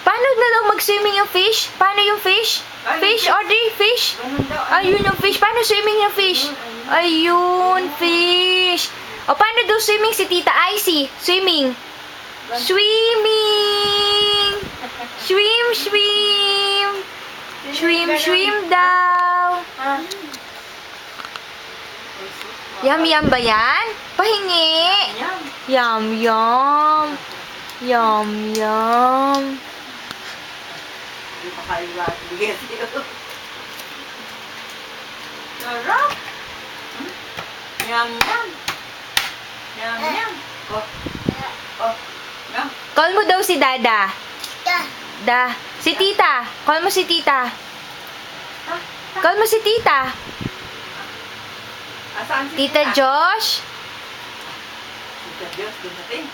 Paano na daw mag-swimming yung fish? Paano yung fish? Fish, Audrey, fish? Ayun yung fish. Paano swimming yung fish? Ayun, fish. O, paano daw swimming si Tita Icy? Swimming. Swimming. Swim, swim. Swim, swim daw. Yum, yum ba yan? Pahingi. Yum, yum. Yum, yum. Hindi pa kayo bigyan sa'yo. Sarap! Yum, yum. Yum, yum. Yum. Call mo daw si Dada. Da. Si Tita. Call mo si Tita. Call mo si Tita. Asaan si Tita Josh. Tita Josh, dumating.